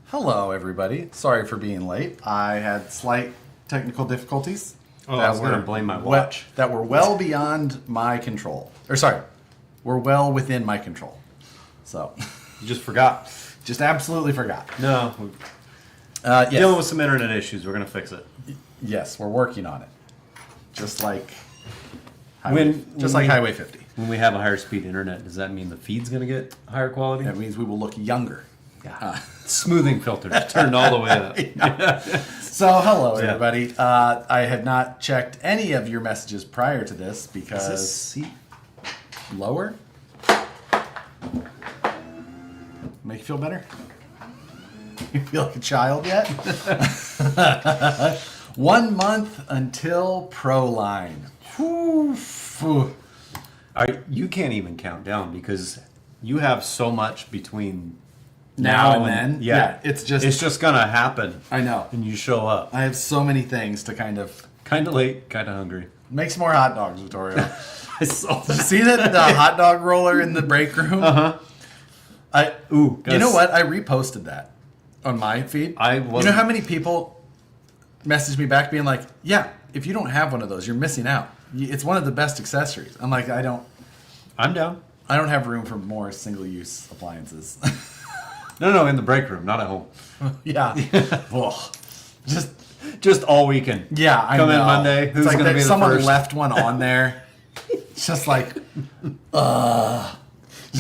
Hello, everybody. Sorry for being late. I had slight technical difficulties. Oh, I was going to blame my watch. That were well beyond my control. Were well within my control. So, You just forgot. just absolutely forgot. No. Yes. Dealing with some internet issues. We're going to fix it. Yes, we're working on it. Just like When Highway 50. When we have a higher speed internet, does that mean the feed's going to get higher quality? That means we will look younger. Yeah. Smoothing filters turned all the way up. So, hello, everybody. I had not checked any of your messages prior to this Is because... this seat? Lower? Make you feel better? You feel like a child yet? 1 month until Proline. Whew. You can't even count down because you have so much between Now and then. Yeah. It's It's just going to happen. I know. And you show up. I have so many things to kind of... Kind of late, kind of hungry. Make some more hot dogs, Vittorio. I saw Did you see the hot dog roller in the break room? Uh-huh. You know what? I reposted that on my feed. You know how many people messaged me back being like, yeah, if you don't have one of those, you're missing out. It's one of the best accessories. I'm like, I'm down. I don't have room for more single-use appliances. No, in the break room, not at home. Yeah. Ugh. Just all weekend. Yeah, I Come know. in Monday. Who's it's like going to be the someone first? left one on there. It's just like,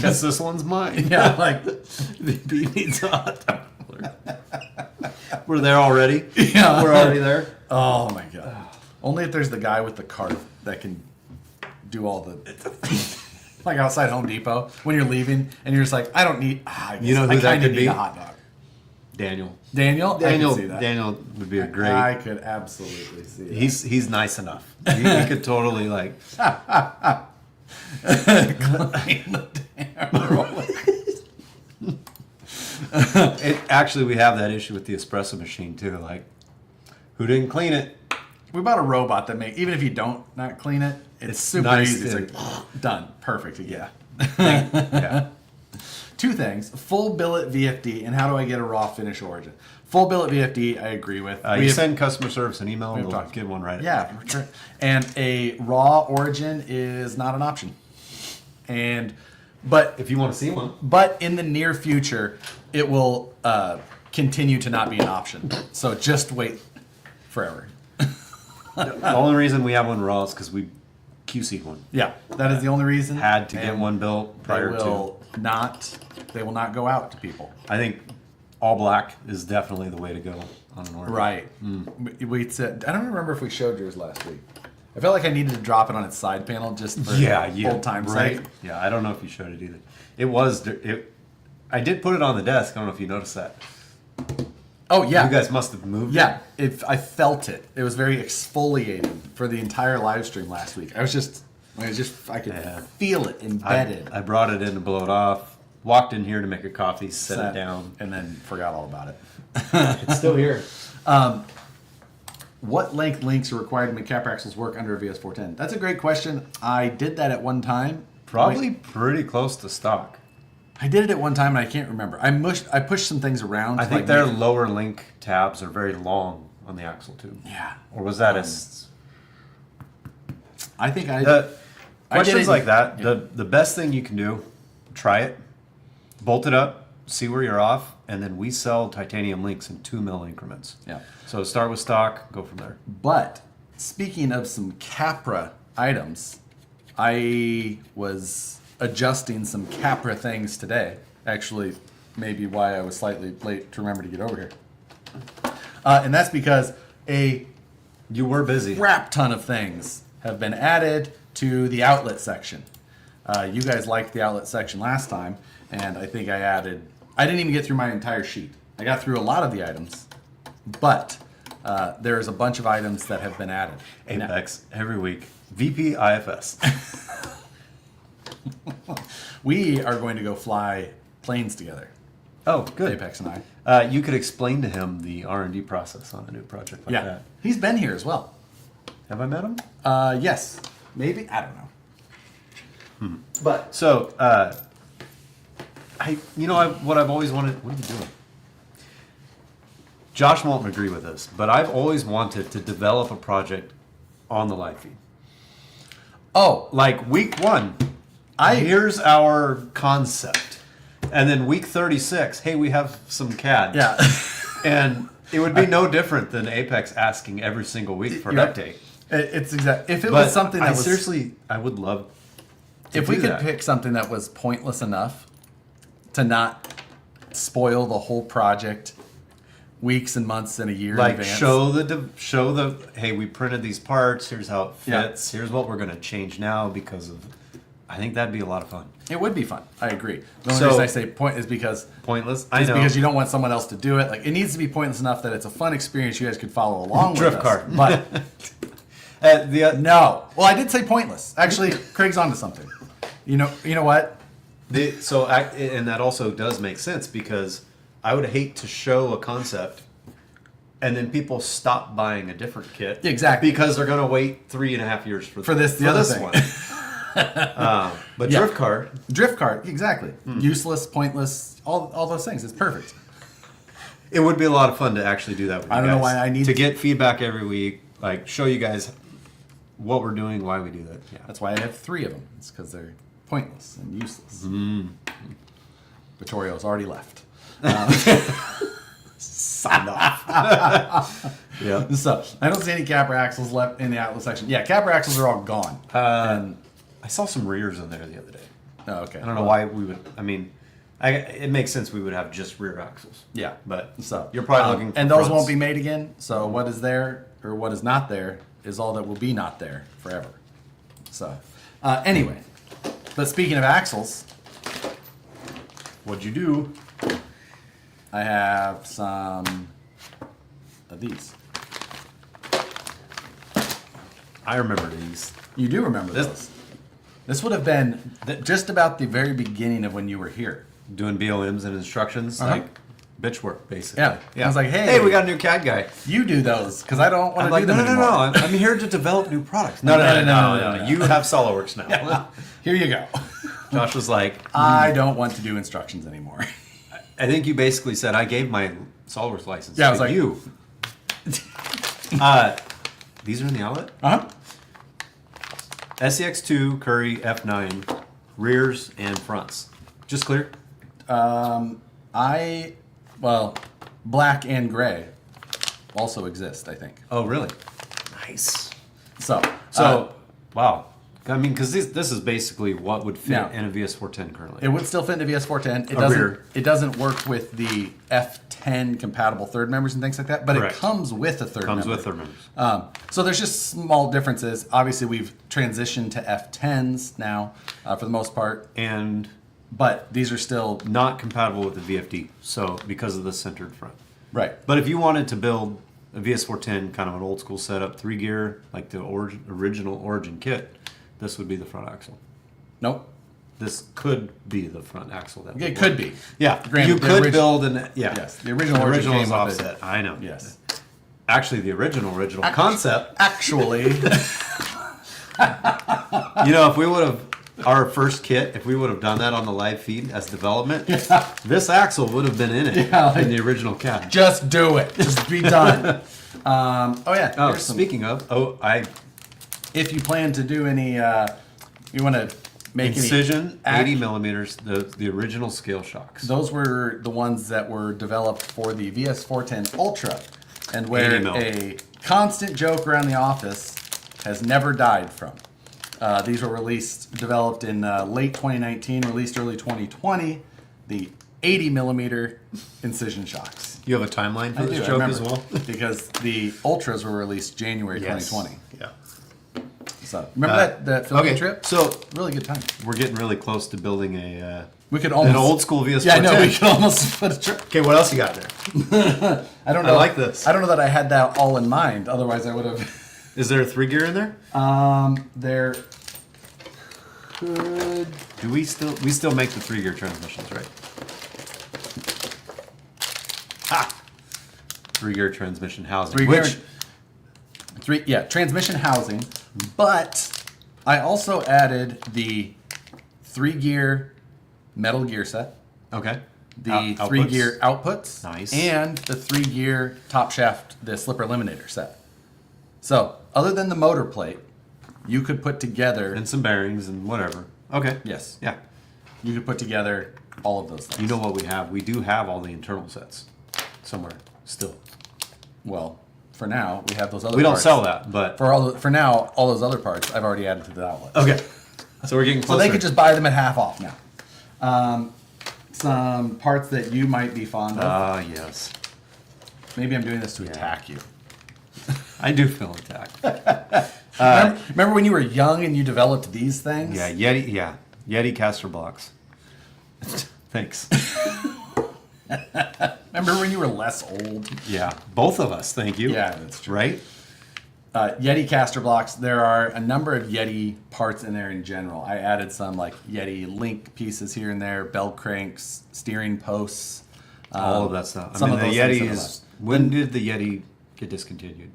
Guess this one's mine. yeah, like, VP needs a hot dog. We're there already. yeah. We're already there. Oh my god. Only if there's the guy with the cart that can do all the like outside Home Depot when you're leaving and you're just like, I don't need You know who I that kinda could need be? a hot dog. Daniel. Daniel? I can see that. Daniel would be a great. I could absolutely see that. He's nice enough. He could totally like. Clean the damn roller. Actually, we have that issue with the espresso machine too. Like, who didn't clean it? We bought a robot that even if you don't not clean it, it's super nice easy. It's to- like done. Perfect again. Yeah. Two things: full billet VFD, and how do I get a raw finish origin? Full billet VFD, I agree with. You send customer service an email and we'll talked. get one right. Yeah, sure. And a raw origin is not an option. But If you want to see one. in the near future, it will continue to not be an option. So just wait forever. The only reason we have one raw is because we QC'd one. Yeah, that is the only reason. Had to get And one built prior They will not go out to people. I think all black is definitely the way to go on an order. Right. We said, I don't remember if we showed yours last week. I felt like I needed to drop it on its side panel just for old time's sake. Yeah, I don't know if you showed it either. I did put it on the desk. I don't know if you noticed that. Oh yeah, You guys must have moved it. yeah. I felt it. It was very exfoliating for the entire live stream last week. I could feel it embedded. I brought it in to blow it off. Walked in here to make a coffee, set it down. and then forgot all about it. It's still here. What length links are required to make cap axles work under a VS410? That's a great question. I did that at one time. Probably pretty close to stock. I did it at one time and I can't remember. I pushed some things around. I to, think like, their make- lower link tabs are very long on the axle tube. Yeah. Or was that I think I the I did questions it- like that? yeah. The best thing you can do, try it, bolt it up, see where you're off, and then we sell titanium links in 2 mil increments. Yeah. So start with stock, go from there. But speaking of some Capra items, I was adjusting some Capra things today. Actually, maybe why I was slightly late to remember to get over here. And that's because a You were busy. crap ton of things have been added to the outlet section. You guys liked the outlet section last time, and I think I didn't even get through my entire sheet. I got through a lot of the items, but there's a bunch of items that have been added. Apex every week. VP IFS. We are going to go fly planes together, Oh, good. Apex and I. You could explain to him the R&D process on a new project like Yeah, that. he's been here as well. Have I met him? Yes, maybe, I don't know. But So, what I've always wanted. What are you doing? Josh won't agree with this, but I've always wanted to develop a project on the live feed. Oh, Like week 1, here's our concept. And then week 36, hey, we have some CAD. yeah. And it would be no different than Apex asking every single week for an You're- update. It's exact. If it But was something that was seriously, I would love to if we do could that. pick something that was pointless enough to not spoil the whole project weeks and months and a year in Like advance. show the hey, we printed these parts, here's how it Yeah. fits, here's what we're gonna change now because of I think that'd be a lot of fun. It would be fun. I agree. The only So- reason I say point is because Pointless. I it's know. because you don't want someone else to do it. Like it needs to be pointless enough that it's a fun experience. You guys could follow along with Drift us. cart. But no. Well, I did say pointless. Actually, Craig's onto something. You know what? And that also does make sense because I would hate to show a concept and then people stop buying a different kit. Exactly. Because they're going to wait 3.5 years for the other thing. one. But Yeah. drift cart, Drift cart, exactly. Useless, pointless, all those things. It's perfect. it would be a lot of fun to actually do that with you I don't know guys. why I need to to- get feedback every week, like show you guys what we're doing, why we do that. Yeah. That's why I have 3 of them. It's because they're pointless and useless. Vittorio's already left. Signed off. Yeah. So I don't see any capper axles left in the outlet section. Yeah, capper axles are all gone. And I saw some rears in there the other day. oh, okay. I don't know why we would. I mean, it makes sense we would have just rear axles. Yeah, But so you're probably looking for and those fronts. won't be made again. So what is there or what is not there is all that will be not there forever. So anyway, but speaking of axles, What'd you do? I have some of these. I remember these. You do remember those? This would have been just about the very beginning of when you were here. Doing BOMs and instructions, Uh-huh. like bitch work, basically. Yeah. I was like, hey, hey, we got a new CAD guy. You do those because I don't want I'm to like, do them no. anymore. I'm here to develop new products. No. No. You have SolidWorks now. Here you go. Josh was like, I don't want to do instructions anymore. I think you basically said I gave my SolidWorks license Yeah, I was to like- you. These are in the outlet. Uh-huh. SEX2, Curry, F9, rears and fronts. Just clear. Black and gray also exist, I think. Oh, really? Nice. So, Wow. I mean, because this is basically what would fit Now- in a VS410 currently. it would still fit into VS410. It A doesn't. rear. It doesn't work with the F10 compatible third members and things like that. But Correct. it comes with a third. Comes member. with third members. So there's just small differences. Obviously, we've transitioned to F10s now for the most part, And but these are still not compatible with the VFD, so because of the centered front. right. But if you wanted to build a VS410, kind of an old school setup, 3-gear, like the original Origin kit, this would be the front axle. Nope. This could be the front axle. That It would could work. be. Yeah, Granted, you the could origi- build an Yes, the original Origin original came is with it. offset. I know. Yes. Actually, the original concept. Actually, You know, if we would have our first kit, if we would have done that on the live feed as development, this axle would have been in it Yeah, like- in the original CAD. just do it. Just be done. Oh yeah. Oh, here's some- speaking of, if you plan to do any, you want to make Incision, any 80 millimeters, the original scale shocks. Those were the ones that were developed for the VS410 Ultra, and where 80 mil. a constant joke around the office has never died from. These were developed in late 2019, released early 2020. The 80 millimeter incision shocks. You have a timeline for I this do, I joke as remember, well? because the Ultras were released January 2020. Yeah. So remember that filming Okay, trip? so Really good time. we're getting really close to building We could almost an old school VS410. Yeah, I know. We could almost put a trip. Okay, what else you got there? I don't know. like this. I don't know that I had that all in mind. Otherwise, I would have. Is there a 3-gear in there? There could. Do we still make the 3-gear transmissions, right? Ha! 3-gear transmission housing. Transmission housing, but I also added the 3-gear metal gear set, Okay. the Outputs. 3-gear outputs, Nice. and the 3-gear top shaft, the slipper eliminator set. So, other than the motor plate, you could put together. And some bearings and whatever. Okay. Yes. Yeah. You could put together all of those things. You know what we have? We do have all the internal sets somewhere still. Well, for now, we have those other We don't parts. sell that, but For now, all those other parts I've already added to the outlet. okay. So we're getting So closer. they could just buy them at half off now. Some parts that you might be fond of. Yes. Maybe I'm doing this to attack you. I do feel attacked. Remember when you were young and you developed these things? Yeah, Yeti caster blocks. Thanks. Remember when you were less old? Yeah, both of us. Thank you. Yeah, that's true. Right? Yeti caster blocks. There are a number of Yeti parts in there in general. I added some like Yeti link pieces here and there, bell cranks, steering posts. All of that stuff. I some mean, of the those things Yeti are is. When did the Yeti get discontinued?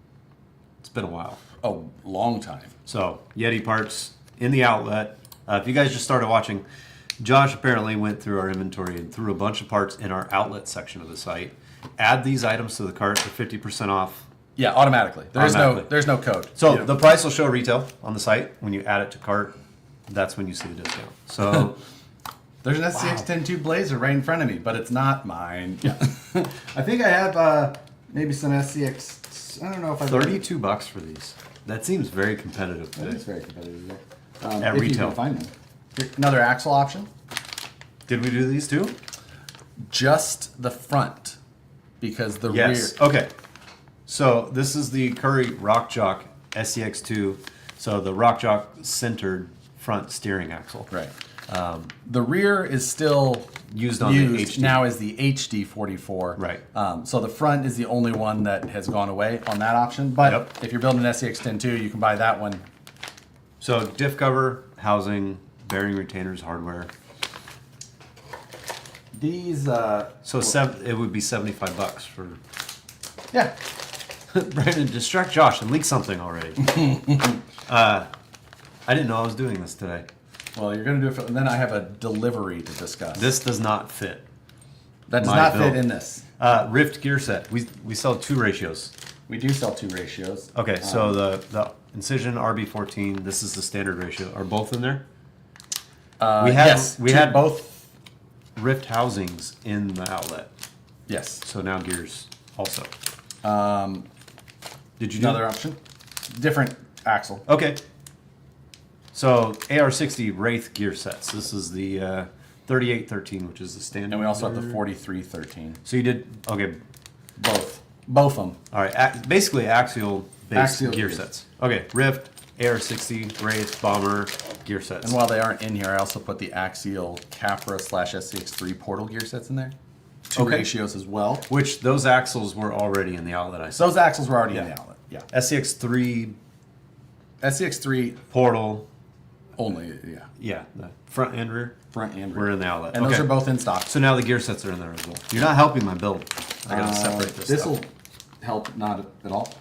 It's been a while. Oh, long time. So, Yeti parts in the outlet. If you guys just started watching, Josh apparently went through our inventory and threw a bunch of parts in our outlet section of the site. Add these items to the cart for 50% off. Yeah, automatically. Automatically. There's no code. So Yeah. the price will show retail on the site. When you add it to cart, that's when you see the discount. So There's an SCX-102 Blazer right in front of me, but it's not mine. Yeah. I think I have maybe some SCX. I don't know if I 32 bucks for these. That seems very competitive That today. is very competitive. At if retail. you can find them. Here, another axle option. Did we do these too? Just the front, because the Yes. rear. Okay. So this is the Curry Rock Jock SCX2. So the Rock Jock centered front steering axle. Right. The rear is still Used on the HD. now as the HD 44. Right. So the front is the only one that has gone away on that option. But Yep. if you're building an SCX-102, you can buy that one. So diff cover, housing, bearing retainers, hardware. These. It would be 75 bucks for. Yeah. Brandon, distract Josh and leak something already. I didn't know I was doing this today. Well, you're going to do it and then I have a delivery to discuss. This does not fit. that does my not build. fit in this. Rift gear set. We sell 2 ratios. We do sell 2 ratios. Okay, so the Incision RB14. This is the standard ratio. Are both in there? Yes, we two- had both. Rift housings in the outlet. Yes. So now gears also. Did you Another option. Different axle. Okay. So AR60 Wraith gear sets. This is the 3813, which is the standard. And we also have the 4313. So you did okay. Both. Both of them. All right. Basically axial based Axial gear gears. sets. Okay. Rift, AR60, Wraith, Bomber gear sets. And while they aren't in here, I also put the Axial Capra / SCX3 portal gear sets in there. 2 Okay. ratios as well. Which those axles were already in the outlet. I saw. So those axles were already in Yeah. the outlet. Yeah. SCX3 SCX3 portal. only, yeah. Yeah. The front and rear. Front and We're rear. in the outlet. And okay. those are both in stock. So now the gear sets are in there as well. You're not helping my build. I gotta separate this. This will stuff. help not at all.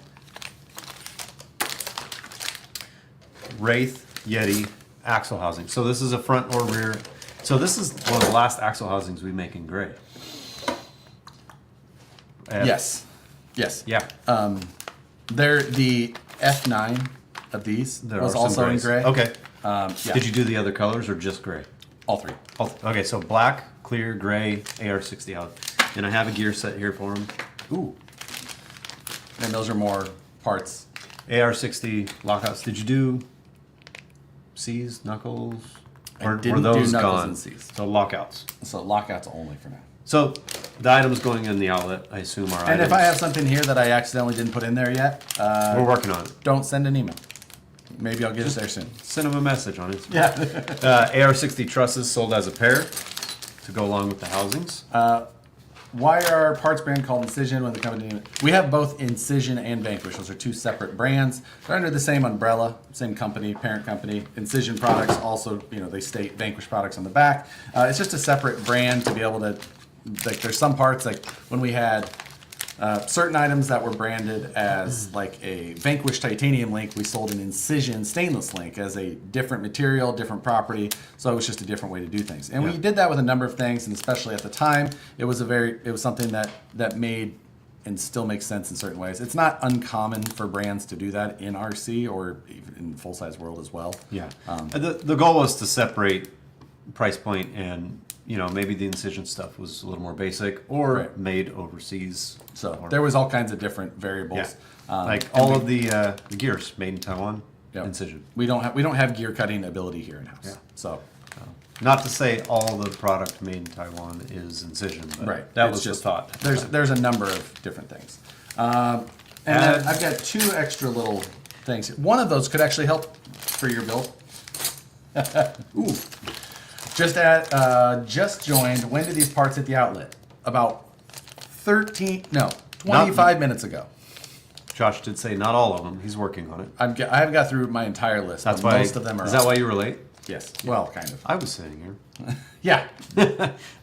Wraith, Yeti, axle housing. So this is a front or rear. So this is one of the last axle housings we make in gray. Yes. Yes. Yeah. They're the F9 of these There was are some also in grays. gray. Okay. Yeah. Did you do the other colors or just gray? All 3. Okay, so black, clear, gray, AR60 out. And I have a gear set here for them. Ooh. And those are more parts. AR60 lockouts. Did you do C's, knuckles? I Or didn't were do those knuckles gone? and C's. So lockouts. So lockouts only for now. So the items going in the outlet, I assume, are And items. if I have something here that I accidentally didn't put in there yet, We're working on it. don't send an email. Maybe I'll get it there soon. Send them a message on it. Yeah. AR60 trusses sold as a pair to go along with the housings. Why are our parts brand called Incision when the company? We have both Incision and Vanquish. Those are 2 separate brands. They're under the same umbrella, same company, parent company. Incision products also, they state Vanquish products on the back. It's just a separate brand to be able to. Like, there's some parts like when we had Certain items that were branded as like a Vanquish titanium link, we sold an Incision stainless link as a different material, different property. So it was just a different way to do things. And we did that with a number of things, and especially at the time, it was something that made and still makes sense in certain ways. It's not uncommon for brands to do that in RC or even in the full size world as well. Yeah. The goal was to separate price point, and maybe the Incision stuff was a little more basic or made overseas. So there was all kinds of different variables. Yeah. Like all of the gears made in Taiwan, Yep. Incision. We don't have gear cutting ability here in house. Yeah. So Not to say all the product made in Taiwan is Incision, but that was just thought. There's a number of different things. And then I've got 2 extra little things. One of those could actually help for your build. Ooh. Just joined. When did these parts hit the outlet? About 25 minutes ago. Josh did say not all of them. He's working on it. I haven't got through my entire list. That's but why. Most of them are. Is that up. why you were late? Yes. Well, kind of. I was sitting here. Yeah.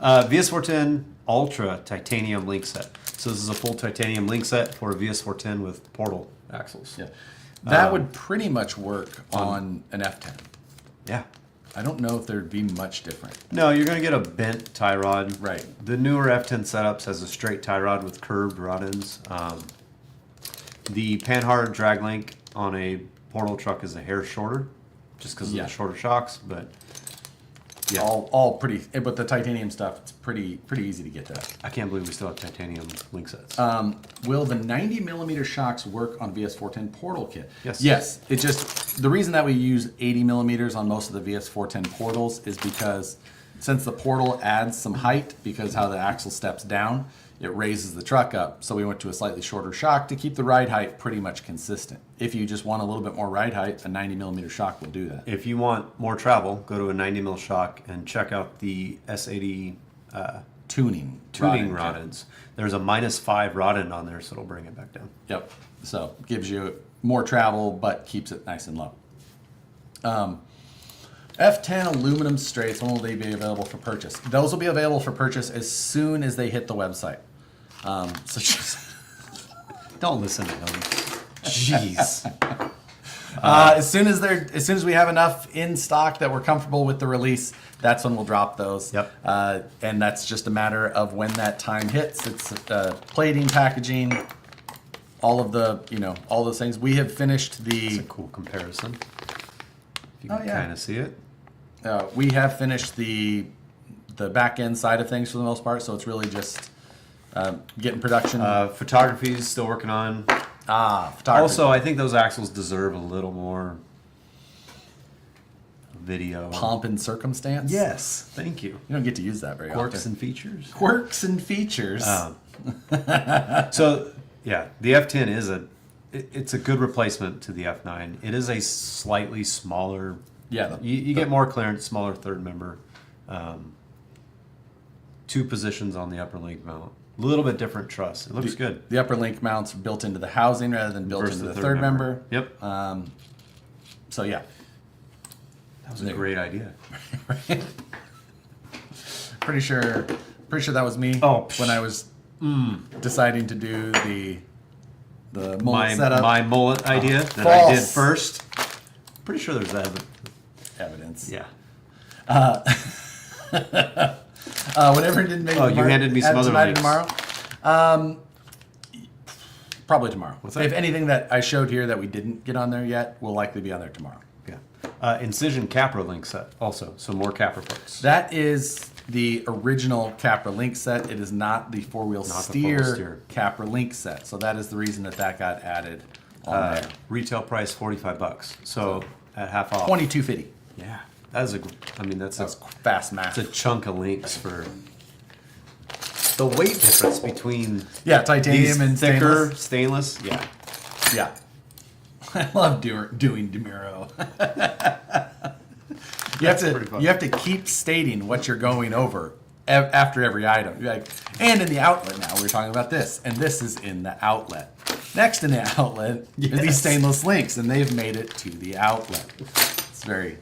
VS410 Ultra Titanium Link Set. So this is a full titanium link set for a VS410 with portal axles. Yeah. That would pretty much work on an F10. Yeah. I don't know if there'd be much different. No, you're going to get a bent tie rod. Right. The newer F10 setups has a straight tie rod with curved rod ends. The Panhard drag link on a portal truck is a hair shorter, just because of the shorter shocks. But yeah, all pretty. But the titanium stuff, it's pretty easy to get that. I can't believe we still have titanium link sets. Will the 90 millimeter shocks work on VS410 portal kit? Yes. Yes. It just the reason that we use 80 millimeters on most of the VS410 portals is because since the portal adds some height because how the axle steps down, it raises the truck up. So we went to a slightly shorter shock to keep the ride height pretty much consistent. If you just want a little bit more ride height, a 90 millimeter shock will do that. If you want more travel, go to a 90 mil shock and check out the S80 tuning rod ends. There's a -5 rod end on there, so it'll bring it back down. Yep. So gives you more travel, but keeps it nice and low. F10 aluminum straights, when will they be available for purchase? Those will be available for purchase as soon as they hit the website. So just Don't listen to them. Jeez. as soon as we have enough in stock that we're comfortable with the release, that's when we'll drop those. Yep. And that's just a matter of when that time hits. It's plating, packaging, all of the all those things. We have finished It's a cool comparison. If you can kind of see it. we have finished the back end side of things for the most part. So it's really just getting production. Photography is still working on. Photography. Also, I think those axles deserve a little more video. Pomp and circumstance. Yes, thank you. You don't get to use that very Quirks often. and features. Quirks and features. So yeah, the F10 is it's a good replacement to the F9. It is a slightly smaller. Yeah, you get more clearance, smaller third member. 2 positions on the upper link mount. A little bit different truss. It looks good. The upper link mounts are built into the housing rather than built Versus into the third member. Yep. So yeah. That was a great idea. Pretty sure that was me. When I was deciding to do the mullet setup. My mullet idea that false. I did first. Pretty sure there's Evidence. Yeah. Whatever didn't make. Oh, you handed me some other tonight links. tomorrow. Probably tomorrow. What's that? If anything that I showed here that we didn't get on there yet, will likely be on there tomorrow. Yeah. Incision Capra link set also. So more Capra parts. That is the original Capra link set. It is not the four-wheel steer Capra link set. So that is the reason that got added on there. Retail price $45. So at half off. $22.50. Yeah. That's That's fast math. It's a chunk of links for the weight difference between titanium these and thicker stainless. Yeah. Yeah. I love doing DeMuro. You have to keep stating what you're going over after every item. You're like, and in the outlet now, we're talking about this, and this is in the outlet. Next in the outlet are these stainless links, and they've made it to the outlet. It's very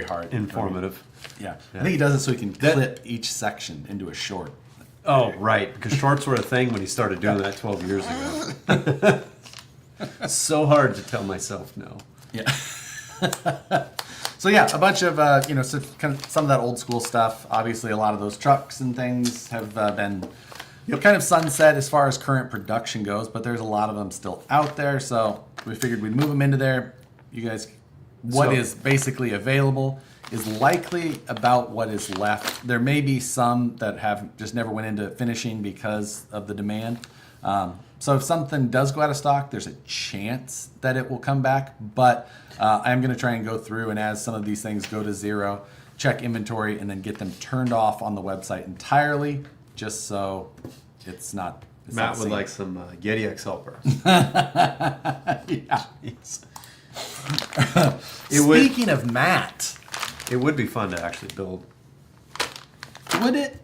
hard. Informative. Yeah. I think he does it so he can clip each section into a short. Oh, right, because shorts were a thing when he started doing that 12 years ago. So hard to tell myself no. Yeah. So yeah, a bunch of so kind of some of that old school stuff. Obviously, a lot of those trucks and things have been kind of sunset as far as current production goes, but there's a lot of them still out there. So we figured we'd move them into there. You guys, what is basically available is likely about what is left. There may be some that have just never went into finishing because of the demand. So if something does go out of stock, there's a chance that it will come back. But I'm going to try and go through, and as some of these things go to zero, check inventory and then get them turned off on the website entirely, just so it's not. Matt would like some Yeti XL bars. Yeah. It Speaking of Matt, It would be fun to actually build. would it?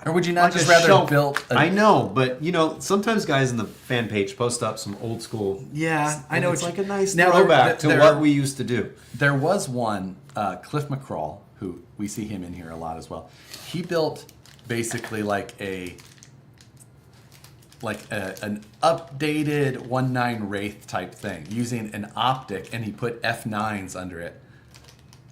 Or would you not Like just a rather shelf. build? I know, but sometimes guys in the fan page post up some old school. Yeah, I know. It's like a nice Now, throwback to there- what we used to do. There was one, Cliff McCraw, who we see him in here a lot as well. He built basically like an updated 1.9 Wraith type thing using an optic, and he put F9s under it.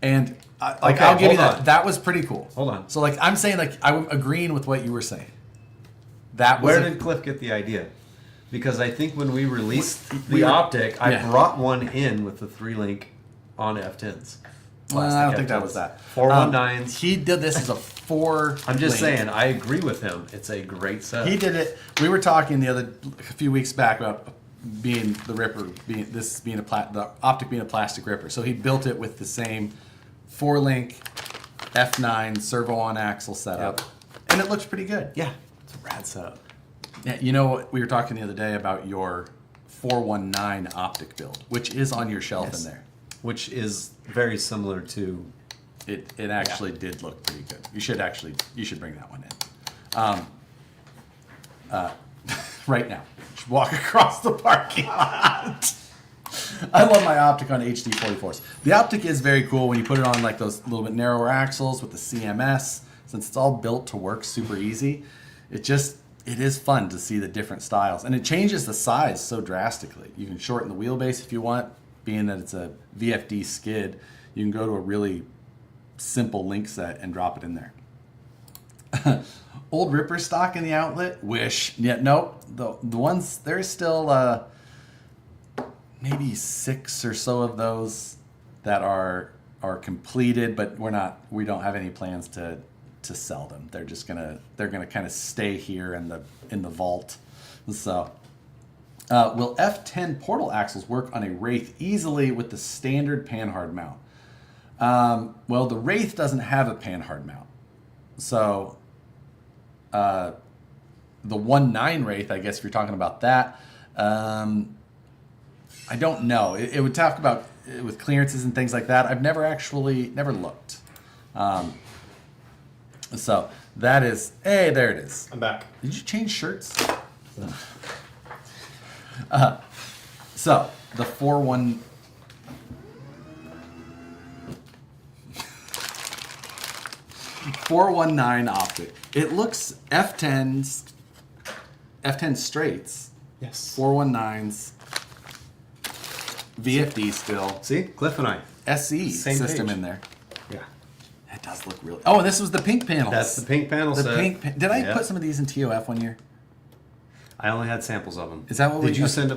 And I'll give you that. on. That was pretty cool. Hold on. So I'm saying I'm agreeing with what you were saying. That was Where did Cliff get the idea? Because I think when we released the we were- optic, I yeah. brought one in with the 3-link on F10s. Well, I don't think that was that. 419s. He did this as a 4. I'm just link. saying, I agree with him. It's a great set. He did it. We were talking a few weeks back about being the ripper, the optic being a plastic ripper. So he built it with the same 4-link F9 servo on axle setup, and it looks pretty good. Yeah, it's a rad setup. Yeah, we were talking the other day about your 419 optic build, which is on your shelf in there. Which is very similar to. It actually did look pretty good. You should bring that one in. Right now. Just walk across the parking lot. I love my optic on HD 44s. The optic is very cool when you put it on like those little bit narrower axles with the CMS. Since it's all built to work super easy, it is fun to see the different styles. And it changes the size so drastically. You can shorten the wheelbase if you want, being that it's a VFD skid. You can go to a really simple link set and drop it in there. Old Ripper stock in the outlet? Wish. Yeah, nope. The ones, there's still maybe 6 or so of those that are completed, but we don't have any plans to sell them. They're gonna kind of stay here in the vault. So will F10 portal axles work on a Wraith easily with the standard panhard mount? Well, the Wraith doesn't have a panhard mount. So the 1.9 Wraith, I guess if you're talking about that, I don't know. It would talk about with clearances and things like that. I've never looked. So that is, hey, there it is. I'm back. Did you change shirts? So the 419 optic. It looks F10 straights. Yes. 419s. VFD still. See, Cliff and I. SE Same system page. in there. Yeah. It does look really. Oh, and this was the pink panels. That's the pink panel set. Did I Yeah. put some of these in TOF one year? I only had samples of them. Is that what Did you send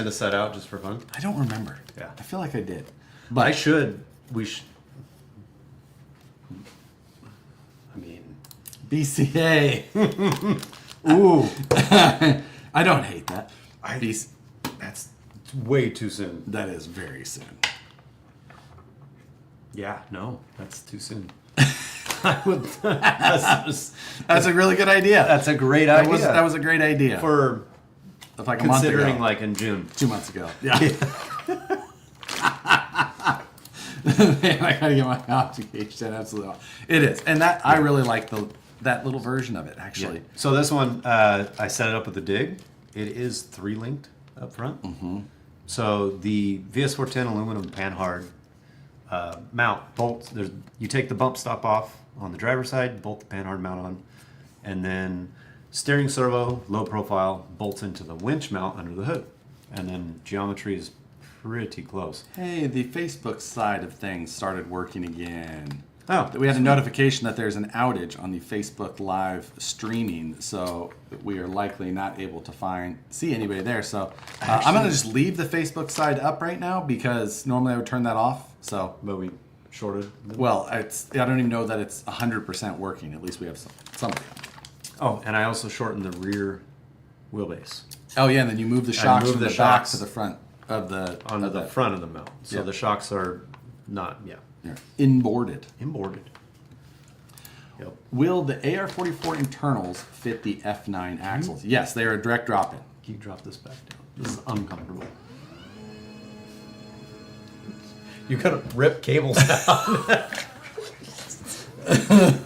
a set out just for fun? I don't remember. Yeah. I feel like I did. But we should. I mean, BCA. ooh, I don't hate that. that's way too soon. That is very soon. Yeah, no, that's too soon. I would. That's That's a really good idea. a great idea. That was a great idea. for like a month considering ago. like in June. 2 months ago. Yeah. Man, I gotta get my optic H10 absolutely on. It is, and I really like that little version of it actually. So this one, I set it up with a dig. It is 3-linked up front. Mm-hmm. So the VS410 aluminum panhard mount bolts. You take the bump stop off on the driver's side, bolt the panhard mount on, and then steering servo, low profile, bolts into the winch mount under the hood. And then geometry is pretty close. Hey, the Facebook side of things started working again. Oh, We had a notification that there's an outage on the Facebook Live streaming, so we are likely not able to see anybody there. So I'm going to just leave the Facebook side up right now because normally I would turn that off. So, but we shorted. well, I don't even know that it's 100% working. At least we have some. Oh, and I also shortened the rear wheelbase Oh yeah, and then you move the shocks moved from the the back shocks to the front of the on of the that. front of the mount. So Yep. the shocks are not, Yeah. Inboarded. inboarded. Yep. Will the AR-44 internals fit the F9 axles? Yes, they are a direct drop-in. Can you drop this back down? This is uncomfortable. You gotta rip cables down. I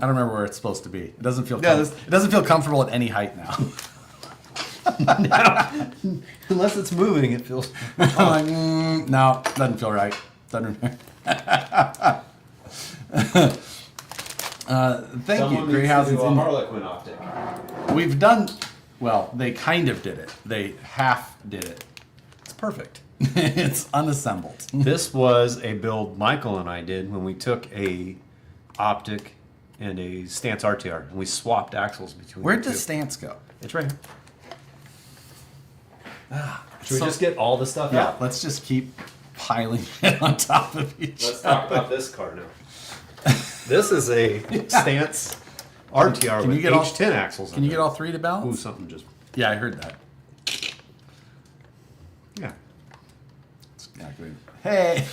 don't remember where it's supposed to be. It doesn't feel. Yeah, It doesn't feel comfortable at any height now. Unless it's moving, it feels. I'm like, no, doesn't feel right. Doesn't. Thank you, Greyhousen's. Harlequin optic. We've done. Well, they kind of did it. They half did it. It's perfect. It's unassembled. This was a build Michael and I did when we took a optic and a stance RTR and we swapped axles between. Where'd the the two. stance go? It's right here. Should we So- just get all the stuff Yeah, out? let's just keep piling it on top of each. Let's talk about this car now. This is a stance RTR Can with you get all- H10 axles. Can you get all three to Ooh, balance? something just. Yeah, I heard that. Yeah. Yeah, good. Hey.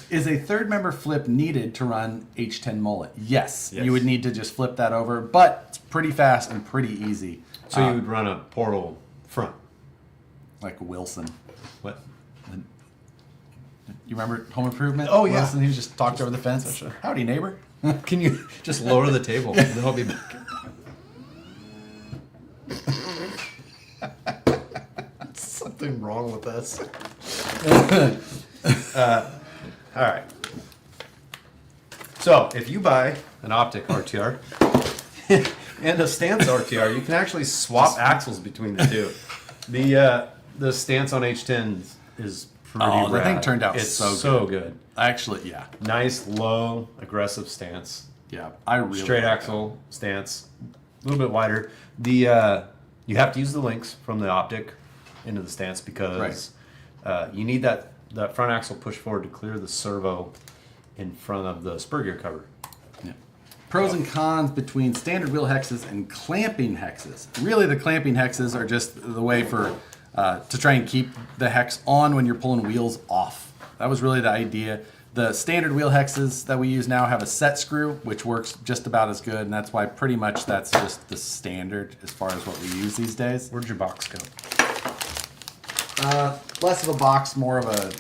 Is a third member flip needed to run H10 mullet? Yes, Yes. you would need to just flip that over, but it's pretty fast and pretty easy. So you would run a portal front. Like Wilson. What? You remember Home Improvement? Oh, yeah. Wilson, he just talked over the fence. Howdy, neighbor. Can you just lower the table and then I'll be back? Something wrong with us. All right. So if you buy an optic RTR and a stance RTR, you can actually swap axles between the two. The stance on H10 is pretty Oh, the rad. thing turned out it's so good. Actually, yeah. Nice, low, aggressive stance. Yeah, I really Straight like axle stance, a little bit wider. The you have to use the links from the optic into the stance because you need that front axle push forward to clear the servo in front of the spur gear cover. that. Yeah. Pros and cons between standard wheel hexes and clamping hexes. Really, the clamping hexes are just the way for to try and keep the hex on when you're pulling wheels off. That was really the idea. The standard wheel hexes that we use now have a set screw, which works just about as good, and that's why pretty much that's just the standard as far as what we use these days. Where'd your box go? Less of a box, more of a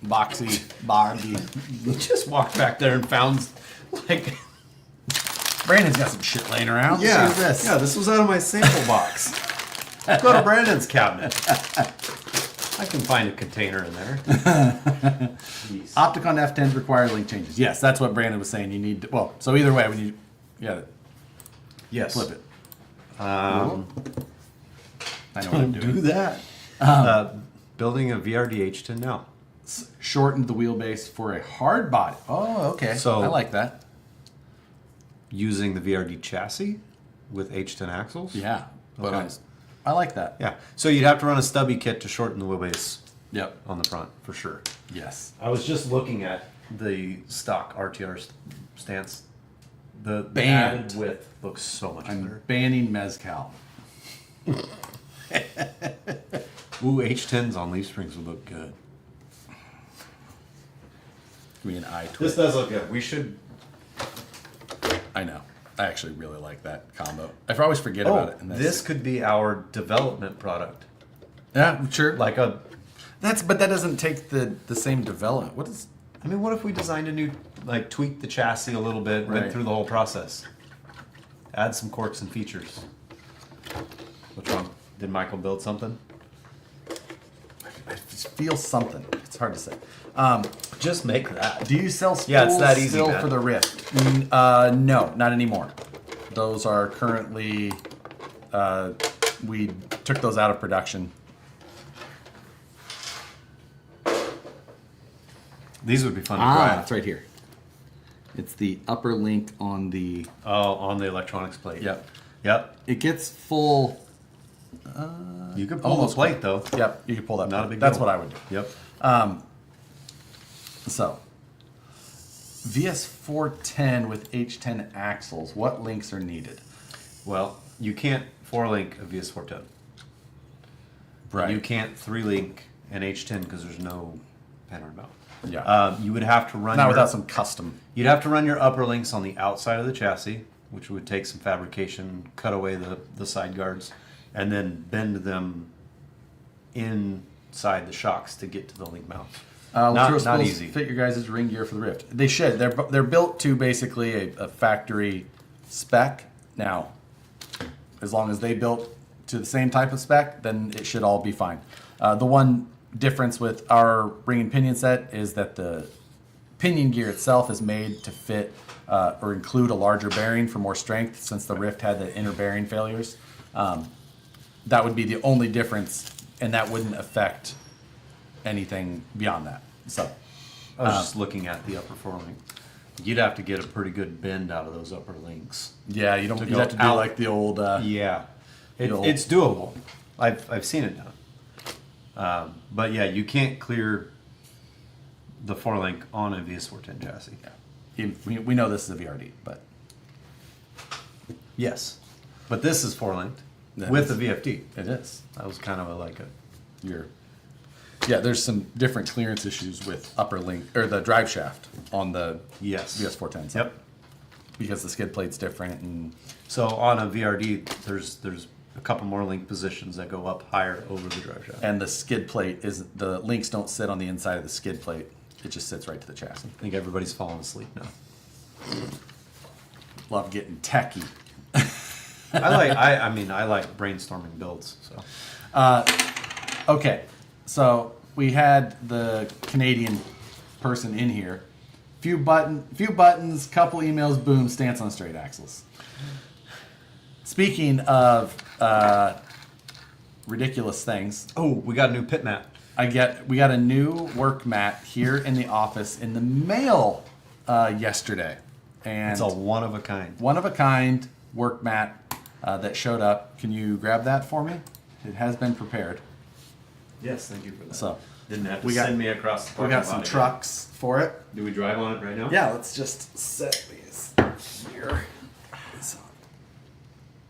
boxy, boggy. You just walked back there and found like Brandon's got some shit laying around. yeah, Let's use this. yeah. This was out of my sample box. Go to Brandon's cabinet. I can find a container in there. Jeez. Opticon F10s require link changes. Yes, that's what Brandon was saying. You need to, well, so either way, when you Yes. flip it. I Um, know what I'm Don't doing. do that. Building a VRD H10 now. Shortened the wheelbase for a hard body. Oh, okay. So- I like that. Using the VRD chassis with H10 axles. Yeah. But Okay. I like that. Yeah. So you'd have to run a stubby kit to shorten the wheelbase Yep. on the front for sure. Yes. I was just looking at the stock RTR stance. The Banned. added width looks so much I'm better. banning Mezcal. Ooh, H10s on leaf springs would look good. Give me an eye This twist. does look good. We should. I know. I actually really like that combo. I always forget about it. And that's- This could be our development product. Yeah, sure. Like a. But that doesn't take the same development. What is? I mean, what if we designed a new, like, tweaked the chassis a little bit, went Right. through the whole process, add some quirks and features. What's wrong? Did Michael build something? I just feel something. It's hard to say. Just make that. Do you sell spools Yeah, it's that easy, still man. for the Rift? No, not anymore. Those are currently, we took those out of production. These would be fun to try. It's right here. It's the upper link on the. Oh, on the electronics plate. Yep. Yep. It gets full. You can pull Almost the plate though. Yep, you can pull that. Not a plate. big That's deal. what I would do. Yep. So, VS410 with H10 axles. What links are needed? Well, you can't 4-link a VS410. Right. You can't 3-link an H10 because there's no pattern mount. Yeah. You would have to run Not your, without some custom. You'd have to run your upper links on the outside of the chassis, which would take some fabrication, cut away the side guards, and then bend them inside the shocks to get to the link mount. Not easy. Fit your guys' ring gear for the Rift. They should. They're built to basically a factory spec. Now, as long as they built to the same type of spec, then it should all be fine. The one difference with our ring and pinion set is that the pinion gear itself is made to fit or include a larger bearing for more strength, since the Rift had the inner bearing failures. That would be the only difference, and that wouldn't affect anything beyond that. So, I was just looking at the upper 4-link. You'd have to get a pretty good bend out of those upper links. yeah, you don't. To You go have to do out. like the old. Yeah, You'll- it's doable. I've seen it done. But yeah, you can't clear the 4-link on a VS410 chassis. We know this is a VRD, but Yes, but this is 4-linked That with is. the VFD. it is. That was kind of like a. Yeah, there's some different clearance issues with upper link or the drive shaft on the Yes. VS410. Yep. Because the skid plate's different, and So on a VRD, there's a couple more link positions that go up higher over the drive shaft. the skid plate is the links don't sit on the inside of the skid plate. It just sits right to the chassis. I think everybody's falling asleep now. Love getting techie. I like brainstorming builds. So Okay, so we had the Canadian person in here. Few buttons, couple emails, boom, stance on straight axles. Speaking of ridiculous things, oh, we got a new pit mat. we got a new work mat here in the office in the mail yesterday, and It's a one of a kind. one of a kind work mat that showed up. Can you grab that for me? It has been prepared. Yes, thank you for that. So Didn't have to we got- send me across the we parking got lot some again. trucks for it. Do we drive on it right now? Yeah, let's just set these here. So,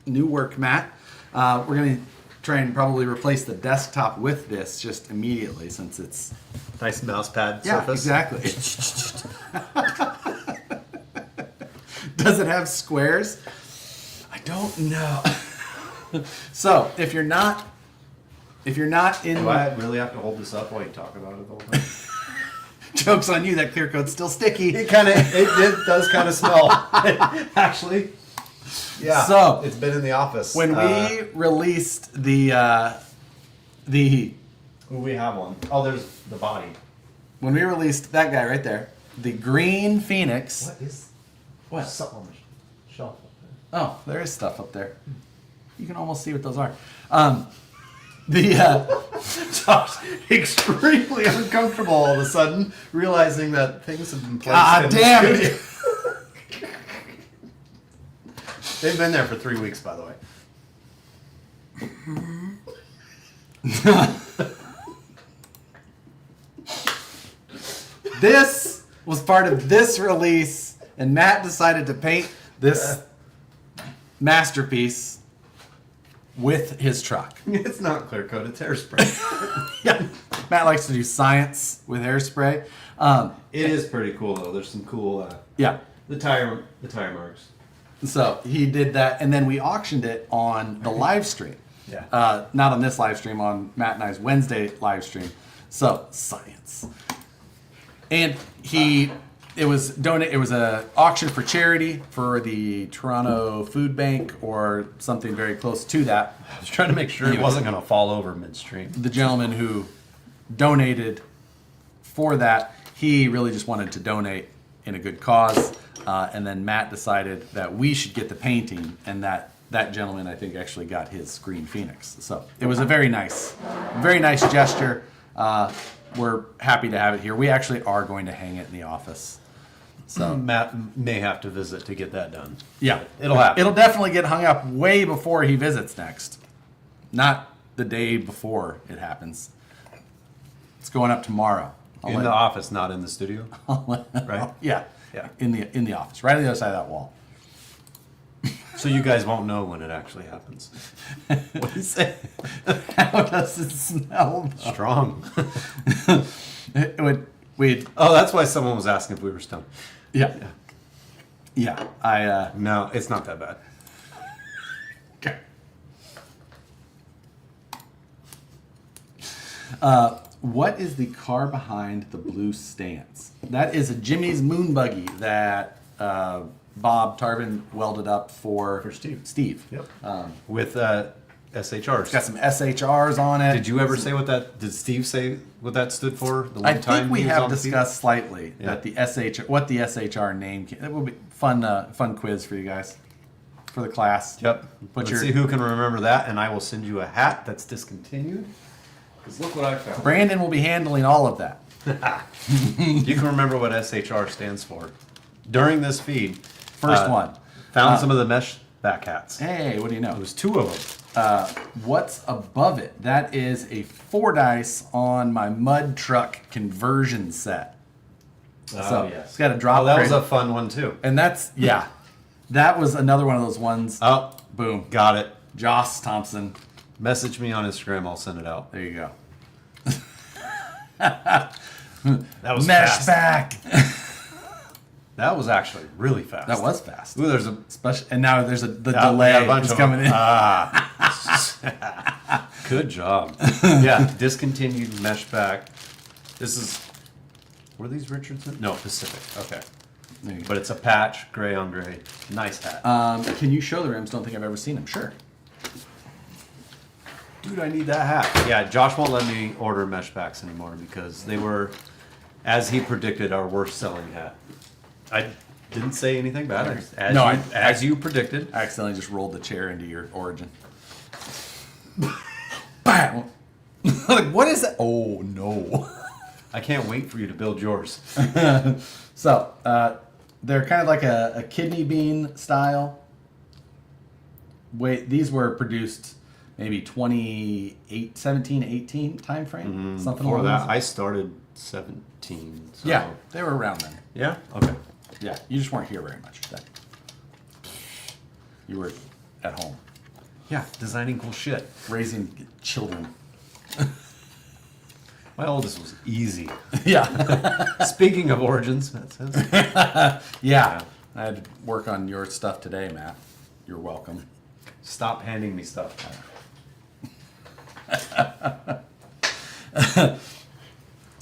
new work mat. We're going to try and probably replace the desktop with this just immediately, since it's... Nice mouse pad Yeah, surface. exactly. Does it have squares? I don't know. So, if you're not in... Do I really have to hold this up while you talk about it the whole time? Joke's on you, that clear coat's still sticky. it does kind of smell. Actually. Yeah. So, it's been in the office. When we released the we have one. Oh, there's the body. when we released that guy right there, the Green Phoenix. What is? What? Something on the shelf up there. Oh, there is stuff up there. You can almost see what those are. Josh, extremely uncomfortable all of a sudden, realizing that things have been placed. God in the damn studio. it! They've been there for 3 weeks, by the way. This was part of this release, and Matt decided to paint this masterpiece with his truck. It's not clear coat; it's hairspray. Yeah, Matt likes to do science with hairspray. It is pretty cool, though. There's some cool. Yeah. The tire marks. So he did that, and then we auctioned it on the live stream. Yeah. Not on this live stream, on Matt and I's Wednesday live stream. So science. And it was a auction for charity for the Toronto Food Bank or something very close to that. I was trying to make sure it wasn't going to fall over midstream. The gentleman who donated for that. He really just wanted to donate in a good cause. And then Matt decided that we should get the painting, and that gentleman, I think, actually got his Green Phoenix. So it was a very nice gesture. We're happy to have it here. We actually are going to hang it in the office. So Matt may have to visit to get that done. yeah, It'll happen. It'll definitely get hung up way before he visits next, not the day before it happens. It's going up tomorrow. In the office, not in the studio. Right? Yeah. Yeah. In the office, right on the other side of that wall. So you guys won't know when it actually happens. What do you say? How does it smell? Strong. We'd Oh, that's why someone was asking if we were stoned. yeah. I No, it's not that bad. okay. What is the car behind the blue stance? That is a Jimmy's moon buggy that Bob Tarvin welded up for Steve. Yep. With SHRs. It's got some SHRs on it. Did you ever say what that? Did Steve say what that stood for? The one I time think we he was have on the discussed slightly Yeah. that the what the SHR name. It will be fun quiz for you guys for the class. Yep. Put Let's see who can remember that, and I will send you a hat that's discontinued. Because look what I found. Brandon will be handling all of that. You can remember what SHR stands for. During this feed, First one. found some of the mesh back hats. Hey, what do you know? There was 2 of them. What's above it? That is a 4 dice on my mud truck conversion set. So it's got a drop. Oh, that was crate. a fun one too. And that's that was another one of those ones. Oh, Boom. got it. Joss Thompson. Message me on Instagram. I'll send it out. There you go. That was Mesh fast. back. That was actually really fast. That was fast. Ooh, there's a Especially, and now there's the we got delay a bunch is of coming them. in. Good job. Yeah, discontinued mesh back. This is. Were these Richardson? No, Pacific. Okay. There you go. But it's a patch, gray on gray. Nice hat. Can you show the rims? Don't think I've ever seen them. Sure. Dude, I need that hat. Yeah, Josh won't let me order mesh backs anymore because they were, as he predicted, our worst selling hat. I didn't say anything bad. As you predicted. I accidentally just rolled the chair into your origin. Bam! Like, what is that? Oh, no. I can't wait for you to build yours. So, they're kind of like a kidney bean style. Wait, these were produced maybe 17, 18 time frame? Something Before along that, those. I started 17. So. Yeah, they were around then. Yeah? Okay. Yeah, you just weren't here very much then. You were at home Yeah, designing cool shit. raising children. My oldest was easy. Yeah. Speaking of origins, that's Yeah. I had to work on your stuff today, Matt. You're welcome. Stop handing me stuff.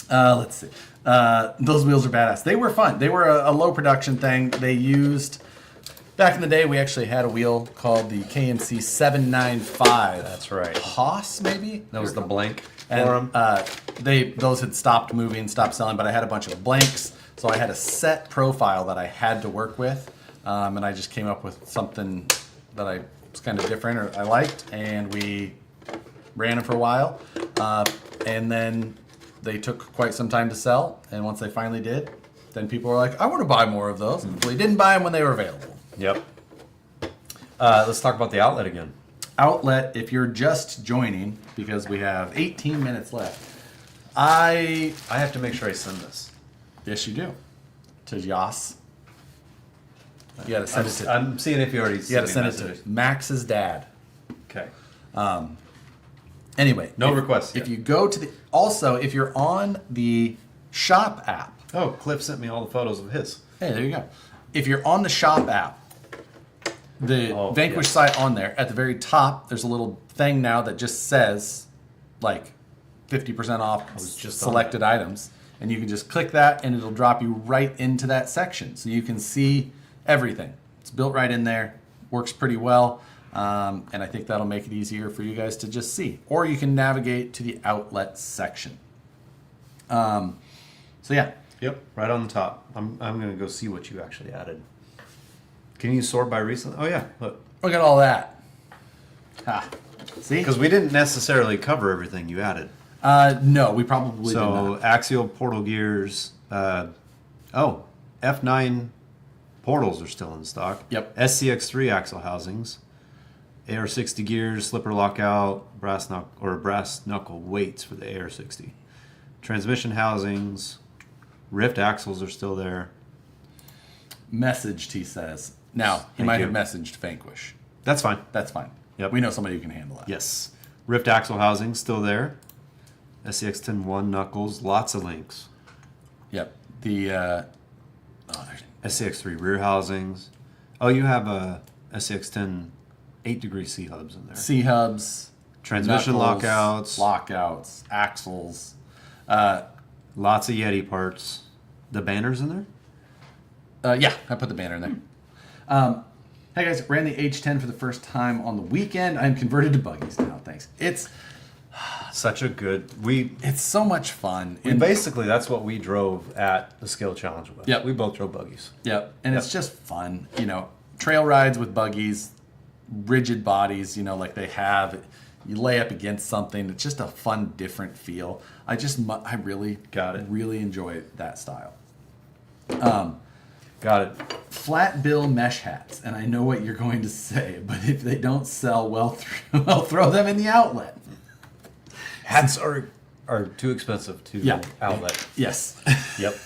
Let's see. Those wheels are badass. They were fun. They were a low production thing. They used, back in the day, we actually had a wheel called the KMC 795. That's right. Haas, maybe? That was the blank for And them. those had stopped moving, stopped selling, but I had a bunch of blanks, so I had a set profile that I had to work with, and I just came up with something that I was kind of different or I liked, and we ran them for a while, and then they took quite some time to sell, and once they finally did, then people were like, I want to buy more of those. Well, we didn't buy them when they were available. Yep. Let's talk about the outlet again. Outlet, if you're just joining, because we have 18 minutes left, I have to make sure I send this. yes, you do. To Yas. You gotta send it to. I'm seeing if you already You gotta send it to Max's dad. Okay. Anyway, No if- requests If yet. you go to the also, if you're on the shop app, Oh, Cliff sent me all the photos of his. hey, there you go. If you're on the shop app, the Oh, Vanquish yes. site on there, at the very top, there's a little thing now that just says like 50% off was just on selected items. And you can just click that and it'll drop you right into that section. So you can see everything. It's built right in there, works pretty well. And I think that'll make it easier for you guys to just see. Or you can navigate to the outlet section. So yeah, Yep, right on the top. I'm gonna go see what you actually added. Can you sort by recent? Oh yeah, look. look at all that. Ha. See? Because we didn't necessarily cover everything you added. No, we probably did So not. axial portal gears. F9 portals are still in stock. Yep. SCX3 axle housings. AR60 gears, slipper lockout, brass knuckle weights for the AR60. Transmission housings, rift axles are still there. Messaged, he says. Now, he Thank might you. have messaged Vanquish. That's fine. That's fine. Yep. We know somebody who can handle that. Yes. Rift axle housing still there. SCX10 knuckles, lots of links. Yep. The there's SCX3 rear housings. Oh, you have a SCX10 8-degree C hubs in there. C hubs, Transmission knuckles, lockouts, axles. lots of Yeti parts. The banners in there? Yeah, I put the banner in there. Hey guys, ran the H10 for the first time on the weekend. I'm converted to buggies now. Thanks. It's Such a good. it's so much fun. We basically, that's what we drove at the skill challenge with. Yep. We both drove buggies. Yep, and it's just fun. Trail rides with buggies, rigid bodies. Like they have. You lay up against something. It's just a fun, different feel. I really Got it. Really enjoy that style. Got it. Flat bill mesh hats, and I know what you're going to say, but if they don't sell, well, throw them in the outlet. Hats are too expensive to Yeah. outlet. Yes. Yep.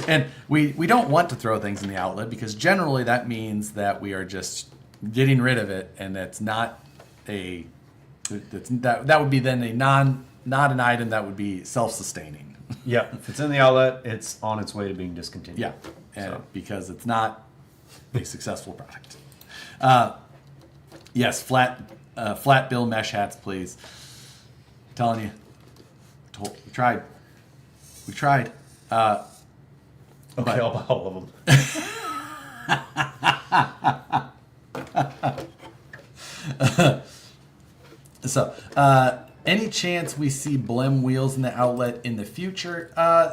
And we don't want to throw things in the outlet because generally that means that we are just getting rid of it, and that's not that would be then not an item that would be self-sustaining. Yeah. If it's in the outlet, it's on its way to being discontinued. Yeah, and So. because it's not a successful product. Yes, flat bill mesh hats, please. I'm telling you, we tried. We tried. Okay, But- I'll buy all of them. So, any chance we see blem wheels in the outlet in the future?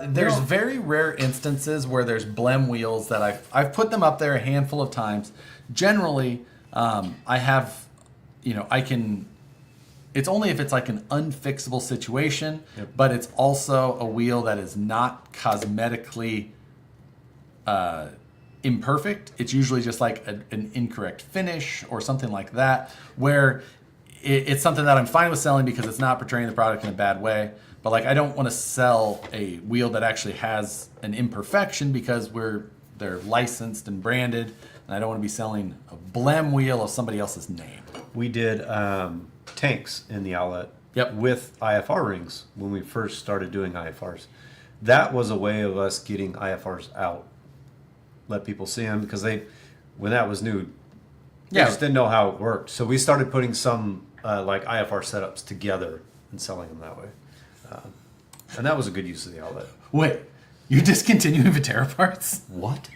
There's No. very rare instances where there's blem wheels that I've put them up there a handful of times. Generally, I have, I can. It's only if it's like an unfixable situation, Yep. but it's also a wheel that is not cosmetically imperfect. It's usually just like an incorrect finish or something like that, where it's something that I'm fine with selling because it's not portraying the product in a bad way. But like, I don't want to sell a wheel that actually has an imperfection because they're licensed and branded, and I don't want to be selling a blem wheel of somebody else's name. We did tanks in the outlet Yep. with IFR rings when we first started doing IFRs. That was a way of us getting IFRs out, let people see them, because when that was new, they Yeah. just didn't know how it worked. So we started putting some like IFR setups together and selling them that way, and that was a good use of the outlet. Wait, you're discontinuing Viterra parts? What?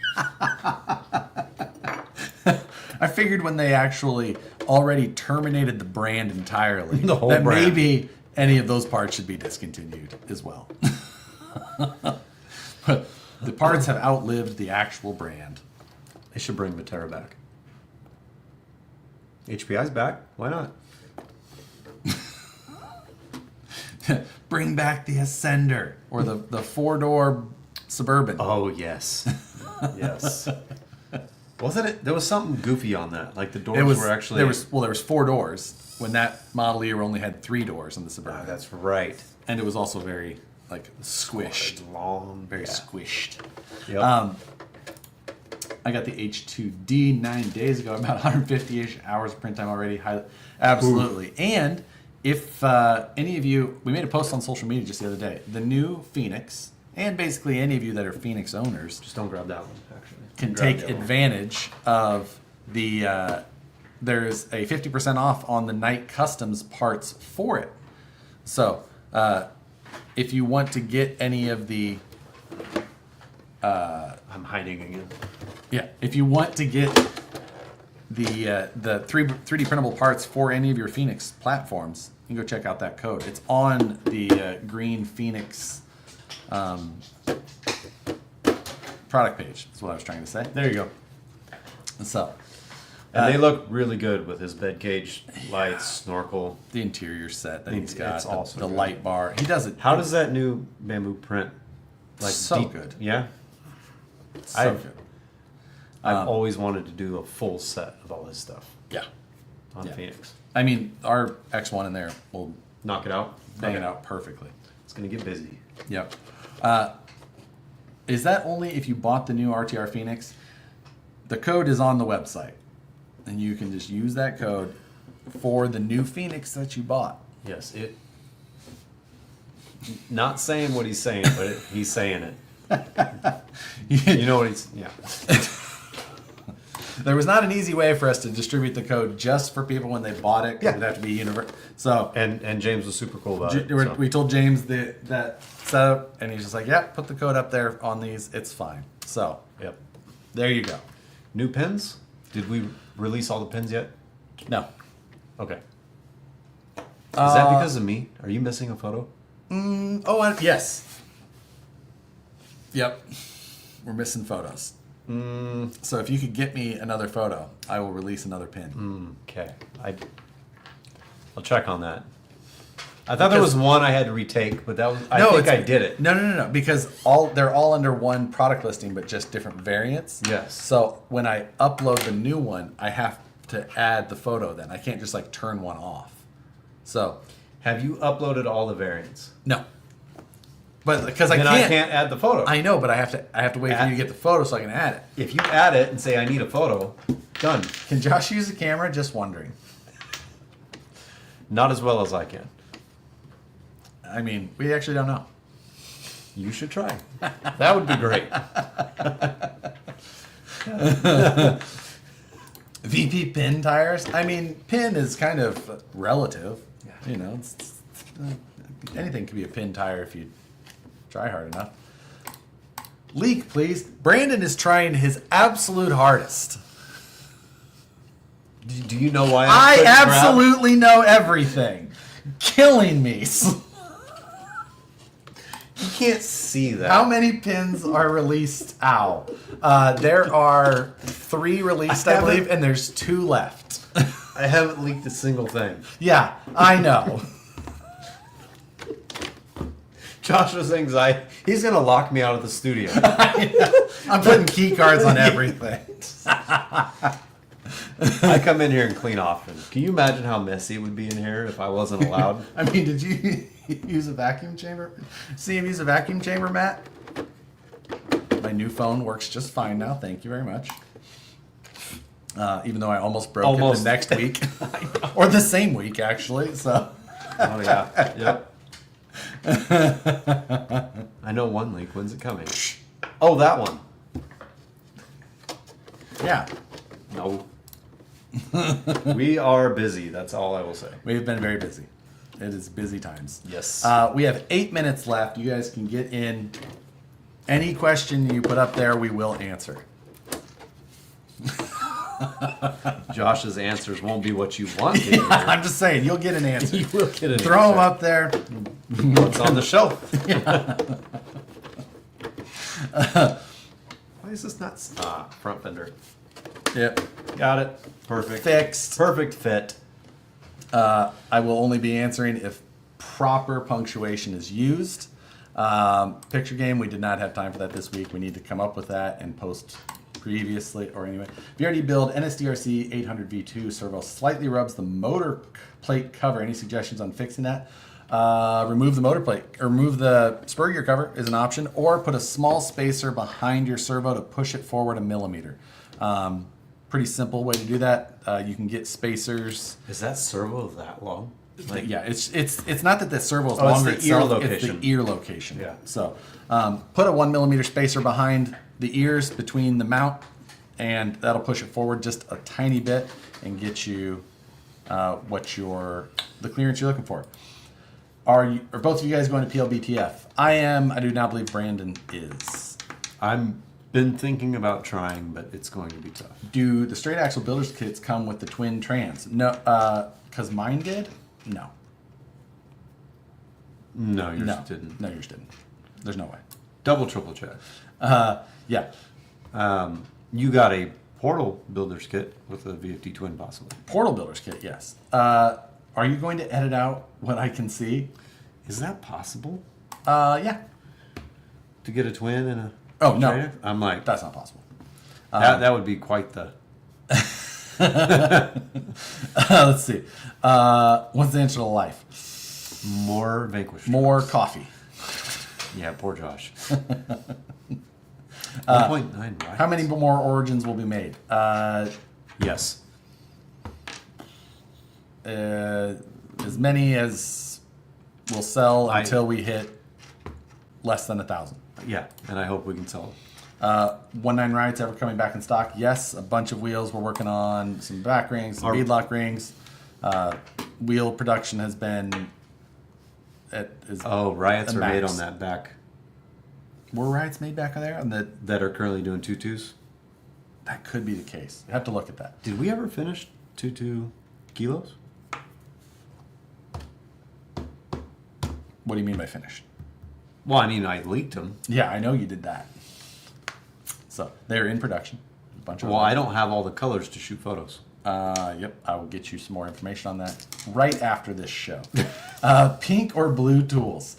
I figured when they actually already terminated the brand entirely, The whole that brand. maybe any of those parts should be discontinued as well. But the parts have outlived the actual brand. They should bring Viterra back. HPI's back. Why not? Bring back the Ascender or the 4-door Suburban. Oh yes, yes. Wasn't it? There was something goofy on that. Like the doors were actually. there was 4 doors when that model year only had 3 doors in the Suburban. That's right. And it was also very squished. Long. Very squished. Yep. I got the H2D 9 days ago. About 150-ish hours of print time already. Absolutely. And if any of you, we made a post on social media just the other day. The new Phoenix, and basically any of you that are Phoenix owners, Just don't grab that one. Actually, can Grab take the other one. advantage of the. There's a 50% off on the Night Customs parts for it. So if you want to get any of the. I'm hiding again. Yeah, if you want to get the 3D printable parts for any of your Phoenix platforms, you can go check out that code. It's on the Green Phoenix product page. That's what I was trying to say. There you go. So, And they look really good with his bed cage, lights, snorkel. the interior set that he's got, It's also the good. light bar. He does it. How does that new bamboo print? So good. Yeah. So I've- good. I've always wanted to do a full set of all his stuff Yeah. on Yeah. Phoenix. I mean, our X1 in there will Knock it out. bang it Okay. out perfectly. It's gonna get busy. Yep. Is that only if you bought the new RTR Phoenix? The code is on the website, and you can just use that code for the new Phoenix that you bought. Yes, it. Not saying what he's saying, but he's saying it. You know what he's. Yeah. There was not an easy way for us to distribute the code just for people when they bought it. 'Cause Yeah. It would have to be universal. So And James was super cool about it. so. we told James that setup, and he's just like, "Yeah, put the code up there on these. It's fine." So Yep. there you go. New pins? Did we release all the pins yet? No. Okay. Is that because of me? Are you missing a photo? Yes. Yep. We're missing photos. So if you could get me another photo, I will release another pin. Okay. I'll check on that. I thought there was one I had to retake, but that was I think I did it. No. Because they're all under one product listing, but just different variants. Yes. So when I upload the new one, I have to add the photo. Then I can't just like turn one off. So Have you uploaded all the variants? no. But because I Then can't, I can't add the photo. I know, but I have to wait for you to get the photo so I can add it. If you add it and say I need a photo, done. Can Josh use the camera? Just wondering. Not as well as I can. I mean, we actually don't know. You should try. That would be great. VP pin tires. I mean, pin is kind of relative. Yeah. You know, anything could be a pin tire if you try hard enough. Leak, please. Brandon is trying his absolute hardest. Do you know why I couldn't grab- absolutely know everything. Killing me. You can't see that. How many pins are released? Ow. There are 3 released, I believe, and there's 2 left. I haven't leaked a single thing. Yeah, I know. Joshua's anxiety. He's gonna lock me out of the studio. I'm putting key cards on everything. I come in here and clean off. And can you imagine how messy it would be in here if I wasn't allowed? I mean, did you use a vacuum chamber? See him use a vacuum chamber, Matt? My new phone works just fine now. Thank you very much. Even though I almost broke it the next week. Or the same week, actually. So. Oh yeah. Yep. I know one leak. When's it coming? Oh, that one. Yeah. No. We are busy. That's all I will say. We've been very busy. It is busy times. Yes. We have 8 minutes left. You guys can get in any question you put up there. We will answer. Josh's answers won't be what you want to hear. I'm just saying, you'll get an answer. You will get it. Throw them up there. What's on the shelf? Why is this not? Front fender. Yep. Got it. Perfect. Fixed. Perfect fit. I will only be answering if proper punctuation is used. Picture game, we did not have time for that this week. We need to come up with that and post previously, or anyway. VRD build NSDRC 800V2 servo slightly rubs the motor plate cover. Any suggestions on fixing that? Remove the motor plate, or remove the spur gear cover is an option, or put a small spacer behind your servo to push it forward a millimeter. Pretty simple way to do that. You can get spacers. Is that servo that long? Like, Yeah, it's not that the servo is Oh, it's longer the ear itself, location. it's the ear location. Yeah. So put a 1 millimeter spacer behind the ears between the mount, and that'll push it forward just a tiny bit and get you the clearance you're looking for. Are both of you guys going to PLBTF? I am. I do not believe Brandon is. I'm been thinking about trying, but it's going to be tough. Do the straight axle builders kits come with the twin trans? No, because mine did. No. No, yours No. didn't. No, yours didn't. There's no way. Double, triple check. Yeah. You got a portal builder's kit with a VFD twin, possibly. Portal builders kit, yes. Are you going to edit out what I can see? Is that possible? Yeah. To get a twin and a Oh, no. trainer? I'm like, That's not possible. that would be quite the... Let's see. What's the inch of life? More Vanquish. More coffee. Yeah, poor Josh. 1.9, right? How many more origins will be made? Yes. As many as will sell until we hit less than 1,000. Yeah, and I hope we can sell it. 19 Rides ever coming back in stock? Yes, a bunch of wheels. We're working on some back rings, some beadlock rings. Wheel production has been Riots a are made max. on that back Were Rides made back on there? On the, that are currently doing tutus. that could be the case. You have to look at that. Did we ever finish 2 kilos? What do you mean by finished? Well, I mean, I leaked them. Yeah, I know you did that. So they're in production. A bunch of Well, I don't have all the colors to shoot photos. Yep, I will get you some more information on that right after this show. Pink or blue tools?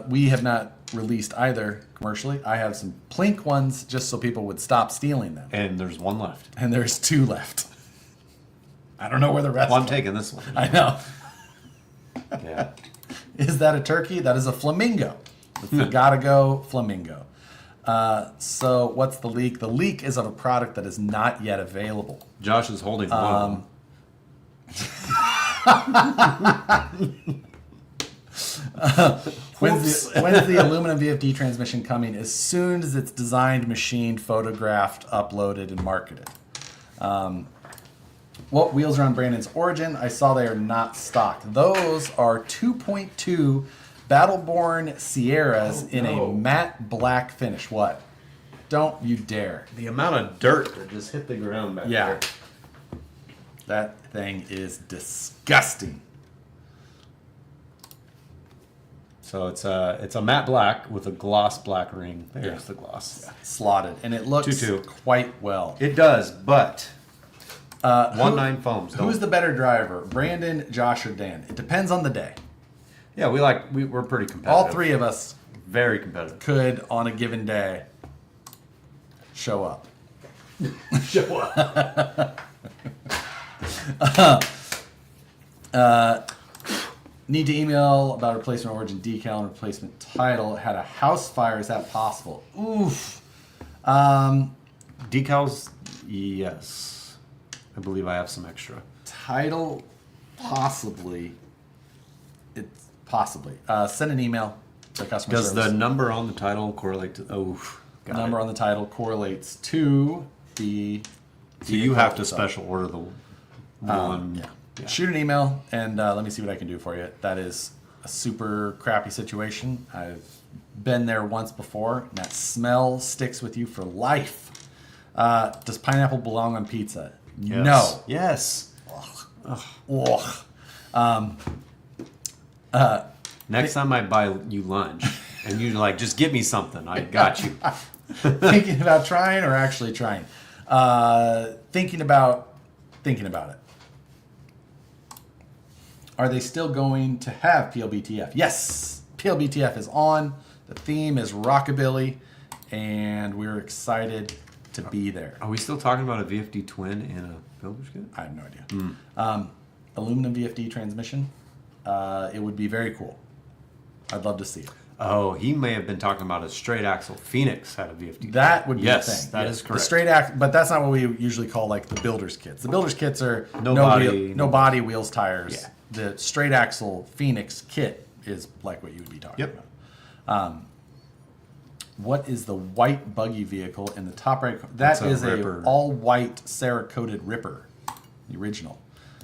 We have not released either commercially. I have some Plink ones just so people would stop stealing them. And there's one left. And there's 2 left. I don't know where the rest Well, I'm are. taking this one. I know. Yeah. Is that a turkey? That is a flamingo. It's the Gotta Go flamingo. So what's the leak? The leak is of a product that is not yet available. Josh is holding one of them. When's the aluminum VFD transmission coming? As soon as it's designed, machined, photographed, uploaded, and marketed. What wheels are on Brandon's Origin? I saw they are not stock. Those are 2.2 Battleborn Sierras in a matte black finish. What? Don't you dare. The amount of dirt that just hit the ground back Yeah. there. That thing is disgusting. So it's a matte black with a gloss black ring. There's the gloss. Slotted. And it looks 2.2. quite well. It does, but 1.9 foams. Who's the better driver? Brandon, Josh, or Dan? It depends on the day. Yeah, we're pretty competitive. All 3 of us Very competitive. could, on a given day, show up. Show up. Need to email about replacement origin decal and replacement title. Had a house fire. Is that possible? Oof. Decals, yes. I believe I have some extra. Title, possibly. It's possibly. Send an email to customer Does service. the number on the title correlate to... Oh, The number on the title correlates to the... So you have to itself. special order the one. Yeah. Shoot an email and let me see what I can do for you. That is a super crappy situation. I've been there once before, and that smell sticks with you for life. Does pineapple belong on pizza? Yes. No. Yes. Ugh. Next time I buy you lunch and you're like, just give me something. I got you. Thinking about trying or actually trying? Thinking about it. Are they still going to have PLBTF? Yes, PLBTF is on. The theme is rockabilly, and we're excited to be there. Are we still talking about a VFD twin in a builder's kit? I have no idea. Aluminum VFD transmission. It would be very cool. I'd love to see it. Oh, he may have been talking about a straight axle Phoenix had a VFD. That would be yes, the thing. that Yeah. is correct. The straight but that's not what we usually call like the builder's kits. The builder's kits are No body, no body, wheels, tires. Yeah. The straight axle Phoenix kit is like what you would be talking Yep. about. What is the white buggy vehicle in the top right? That's That a is a Ripper. all white Cerakoted Ripper, the original.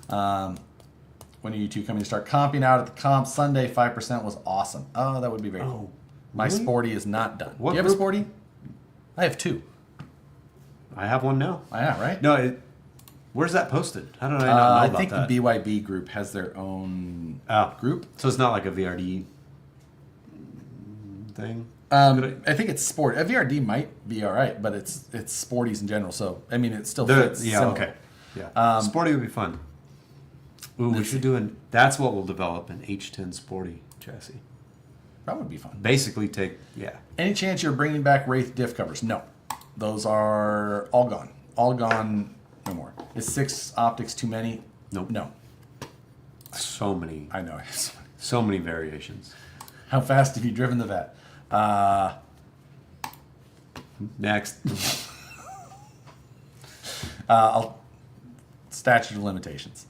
When are you two coming to start comping out at the comp? Sunday, 5% was awesome. Oh, that would be very cool. My really? Sporty is not done. What Do you have a group? Sporty? I have 2. I have one now. Yeah, right? No, where's that posted? How did I not know I about think that? the BYB group has their own group. So it's not like a VRD thing? I think it's sport. A VRD might be all right, but it's sporties in general. So I mean, it still fits. Yeah, similar. okay. Yeah. Sporty would be fun. Ooh, we should do that's what we'll develop, an H10 Sporty chassis. That would be fun. Basically Any chance you're bringing back Wraith diff covers? No. Those are all gone. All gone, no more. Is 6 optics too many? Nope. No. So many. I know. So many variations. How fast have you driven the vet? Next. Statute of limitations.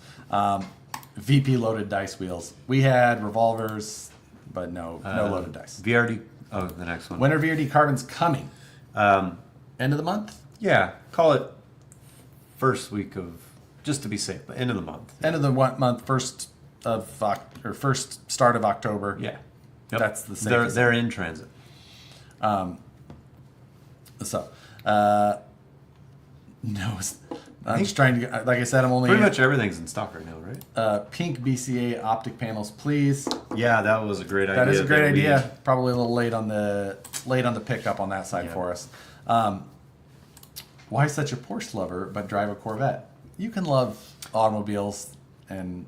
VP loaded dice wheels. We had revolvers, but no loaded dice. VRD. Oh, the next one. When are VRD carbons coming? End of the month? Yeah, call it first week of, just to be safe, but end of the month. End of the month, first start of October. Yeah. That's the same. They're in transit. No, I'm just trying to. Like I said, I'm only Pretty much everything's in stock right now, right? Pink BCA optic panels, please. Yeah, that was a great idea. That is a great idea. Probably a little late on the pickup on that side for us. Why such a Porsche lover but drive a Corvette? You can love automobiles, and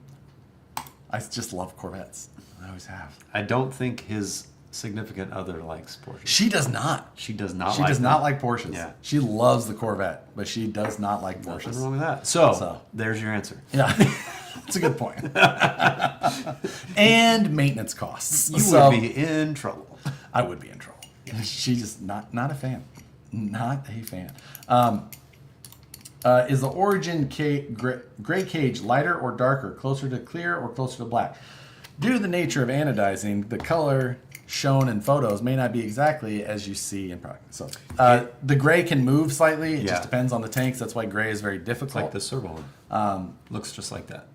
I just love Corvettes. I always have. I don't think his significant other likes Porsche. She does not. She does not. She does not like Porsches. Yeah. She loves the Corvette, but she does not like Porsches. Nothing wrong with that. So there's your answer. Yeah, it's a good point. And maintenance costs. You would be in trouble. I would be in trouble. She's just not a fan. Not a fan. Is the Origin gray cage lighter or darker, closer to clear or closer to black? Due to the nature of anodizing, the color shown in photos may not be exactly as you see in product. So the gray can move slightly. It just depends on the tanks. That's why gray is very difficult. Like the servo one. Looks just like that.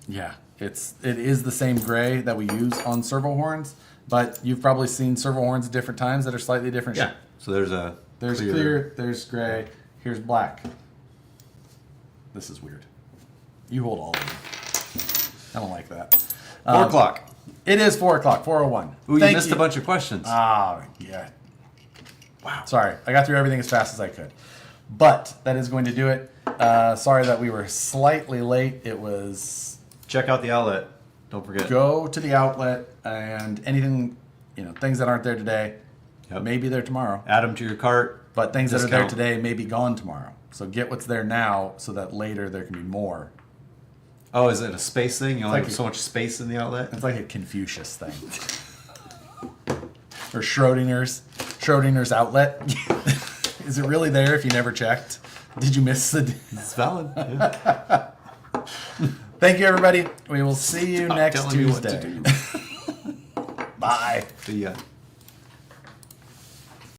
Yeah, it is the same gray that we use on servo horns, but you've probably seen servo horns at different times that are slightly different. Yeah. So there's clear, there's gray, here's black. This is weird. You hold all of them. I don't like that. 4 o'clock. It is 4 o'clock, 4:01. Ooh, you missed a bunch of questions. Yeah. Wow. Sorry, I got through everything as fast as I could. But that is going to do it. Sorry that we were slightly late. It was... Check out the outlet. Don't forget. Go to the outlet, and anything, things that aren't there today, may be there tomorrow. Add them to your cart. But things that are there today may be gone tomorrow. So get what's there now so that later there can be more. Oh, is it a space thing? You only like have so much space in the outlet? It's like a Confucius thing. Or Schrodinger's outlet. Is it really there if you never checked? Did you miss the... It's valid. Yeah. Thank you, everybody. We will see you next telling me what to Tuesday. do. Bye. See ya.